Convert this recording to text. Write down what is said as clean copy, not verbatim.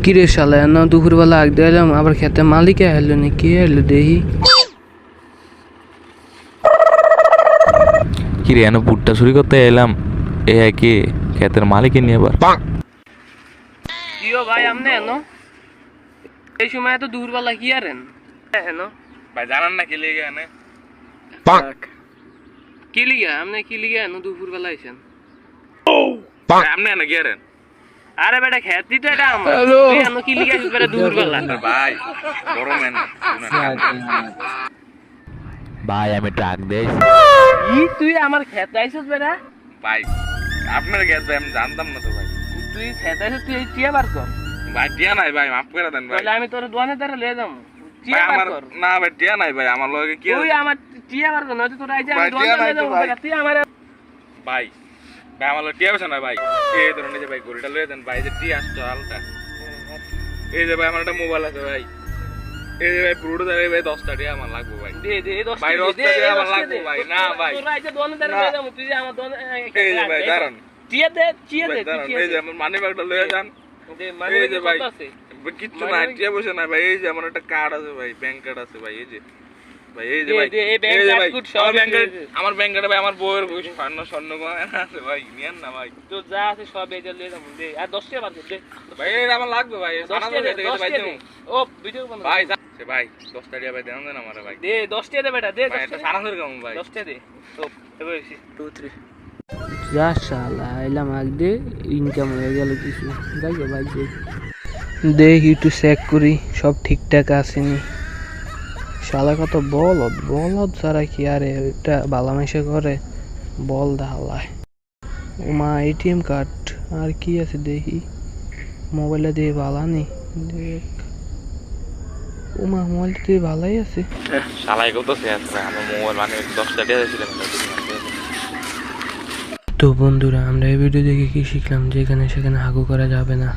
কিরে শালা না দুপুরবেলা আগ দিলাম আবার খেতে মালিকে এলো নি কে এলো দেখি কিরে এনে ভুট্টা চুরি করতে এলাম এ কি ক্ষেতের মালিকে নিয়ে আবার কিও ভাই আমনে এনো এই সময় এত দুপুরবেলা কি আরেন এনো ভাই জানান না কি লেগে এনে কি লিগা আমনে কি লিগা এনো দুপুরবেলা আইছেন আপনি এনে গিয়ারেন আরে বেটা খেতি তো এটা আমার তুই এনো কি লিগা আইছিস বেটা দুপুরবেলা ভাই বড় ম্যান ভাই আমি ট্রাক দেই তুই আমার খেতে আইছিস বেটা ভাই আপনার গ্যাস ভাই আমি জানতাম না তো ভাই তুই খেতে আইছিস তুই টিয়া বার কর ভাই টিয়া নাই ভাই মাফ করে দেন ভাই তাহলে আমি তোর দোকানে দ্বারা লিয়ে যাবো ভাই টিয়া বার আমার কর না ভাই টিয়া নাই ভাই আমার লগে কি তুই আমার টিয়া বার কর নয়তো তোর আইছে আমি ভাই, দোকানে টিয়া নাই লিয়ে তো যাবো ভাই। তুই আমার ভাই ভাই আমার লগে টিয়া আছে না ভাই এই ধরুন এই যে ভাই গড়িটা লয়ে দেন ভাই যে টিয়া আসতো হালকা এই যে ভাই আমার একটা মোবাইল আছে ভাই এই যে ভাই পুরো ধরে ভাই 10টা টিয়া আমার লাগবে ভাই দে দে 10 ভাই 10টা টিয়া আমার লাগবে ভাই না ভাই তোর আইছে দোকানে দ্বারা না। লিয়ে যাবো তুই যে আমার দোকানে এই যে ভাই দাঁড়ান টিয়া দে টিয়া ভাই দে তুই দাঁড়ান টিয়া এই দে যে আমার মানি ব্যাগটা লয়ে যান দে এই মানে যে ভাই। কত আছে কিচ্ছু নাই টিয়া বসে নাই ভাই এই যে আমার একটা কার্ড আছে ভাই ব্যাংক কার্ড আছে ভাই এই যে ভাই এই যে দে, ভাই দে, এই ব্যাংক এই যে কার্ড ভাই কুড সব আমার ব্যাংক কার্ড দিয়ে দে। আমার ব্যাংক কার্ডে ভাই আমার বউয়ের স্বর্ণ গয়না আছে ভাই নিয়েন না ভাই তো যা আছে সব এই যে লিয়ে যাবো দে আর 10 টাকা বার কর দে ভাই এটা আমার লাগবে ভাই 10 জানা টাকা দরকার দে, থেকে 10 ভাই টাকা দেবো দে। ও ভিডিও বানা ভাই সে ভাই 10 টাকা ভাই দেন দেন আমারে ভাই দে 10 টাকা দে বেটা দে ভাই 10 এটা টাকা সারা ধরে কেমন ভাই 10 টাকা দে তো এবার 2 3 যা শালা এলাম আগ দে ইনকাম হয়ে গেল কিছু দেখো ভাই দেখি একটু চেক করি সব ঠিকঠাক আসেনি শালা কত বলদ ছাড়া কি আরে এটা বালামেশে করে বল দালায় মা এটিএম কার্ড আর কি আছে দেখি মোবাইলে দিয়ে বালানি দেখ মা মোবাইলটা দিয়ে ভালাই আছে শালাই কত সে আছে আমার মোবাইল মানে 10 টাকা দিয়েছিলাম তো বন্ধুরা আমরা এই ভিডিও দেখে কি শিখলাম যেখানে সেখানে হাগু করা যাবে না